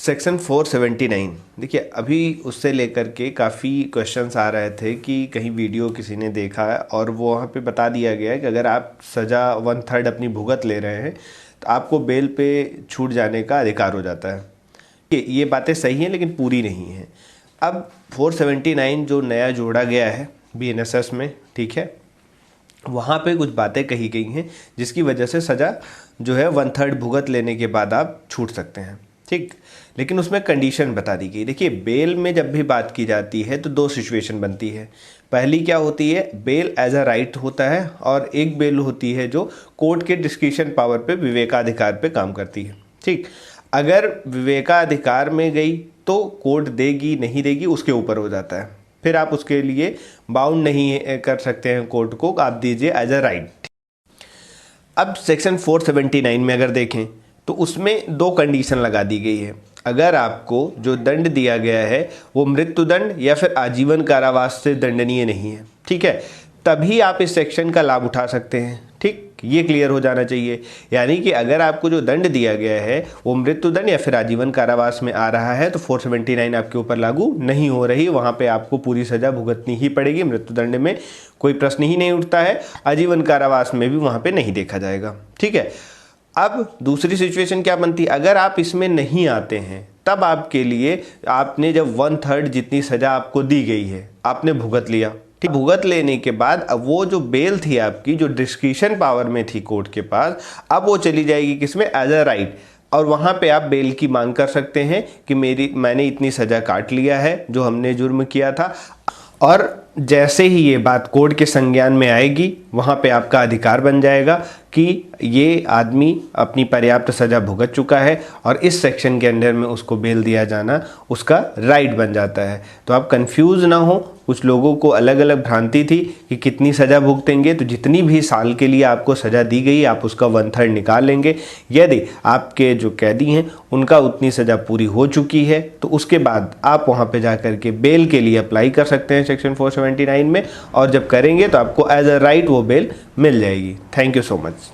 Section 479 देखिए, अभी उससे लेकर के काफ़ी क्वेश्चंस आ रहे थे कि कहीं वीडियो किसी ने देखा है और वो वहाँ पे बता दिया गया है कि अगर आप सज़ा 1/3 अपनी भुगत ले रहे हैं तो आपको बेल पे छूट जाने का अधिकार हो जाता है। ये बातें सही हैं लेकिन पूरी नहीं हैं। अब 479 जो नया जोड़ा गया है BNSS में, ठीक है, वहाँ पे कुछ बातें कही गई हैं जिसकी वजह से सज़ा जो है 1/3 भुगत लेने के बाद आप छूट सकते हैं, ठीक। लेकिन उसमें कंडीशन बता दी गई। देखिए, बेल में जब भी बात की जाती है तो दो सिचुएशन बनती है। पहली क्या होती है, बेल एज अ राइट होता है, और एक बेल होती है जो कोर्ट के डिस्क्रिशन पावर पे, विवेकाधिकार पे काम करती है, ठीक। अगर विवेकाधिकार में गई तो कोर्ट देगी नहीं देगी उसके ऊपर हो जाता है, फिर आप उसके लिए बाउंड नहीं कर सकते हैं कोर्ट को, आप दीजिए एज अ राइट। अब सेक्शन 479 में अगर देखें तो उसमें दो कंडीशन लगा दी गई है। अगर आपको जो दंड दिया गया है वो मृत्यु दंड या फिर आजीवन कारावास से दंडनीय नहीं है, ठीक है, तभी आप इस सेक्शन का लाभ उठा सकते हैं, ठीक। ये क्लियर हो जाना चाहिए। यानी कि अगर आपको जो दंड दिया गया है वो मृत्यु दंड या फिर आजीवन कारावास में आ रहा है तो 479 आपके ऊपर लागू नहीं हो रही, वहाँ पे आपको पूरी सज़ा भुगतनी ही पड़ेगी। मृत्यु दंड में कोई प्रश्न ही नहीं उठता है, आजीवन कारावास में भी वहाँ पे नहीं देखा जाएगा, ठीक है। अब दूसरी सिचुएशन क्या बनती है, अगर आप इसमें नहीं आते हैं तब आपके लिए, आपने जब 1/3 जितनी सज़ा आपको दी गई है आपने भुगत लिया, ठीक। भुगत लेने के बाद अब वो जो बेल थी आपकी, जो डिस्क्रिशन पावर में थी कोर्ट के पास, अब वो चली जाएगी किसमें, एज अ राइट। और वहाँ पे आप बेल की मांग कर सकते हैं कि मैंने इतनी सज़ा काट लिया है जो हमने जुर्म किया था। और जैसे ही ये बात कोर्ट के संज्ञान में आएगी वहाँ पे आपका अधिकार बन जाएगा कि ये आदमी अपनी पर्याप्त सज़ा भुगत चुका है और इस सेक्शन के अंडर में उसको बेल दिया जाना उसका राइट बन जाता है। तो आप कंफ्यूज ना हो, कुछ लोगों को अलग अलग भ्रांति थी कि कितनी सज़ा भुगतेंगे, तो जितनी भी साल के लिए आपको सज़ा दी गई आप उसका 1/3 निकाल लेंगे। यदि आपके जो कैदी हैं उनका उतनी सज़ा पूरी हो चुकी है तो उसके बाद आप वहाँ पे जा कर के बेल के लिए अप्लाई कर सकते हैं सेक्शन 479 में, और जब करेंगे तो आपको एज अ राइट वो बेल मिल जाएगी। Thank you so much.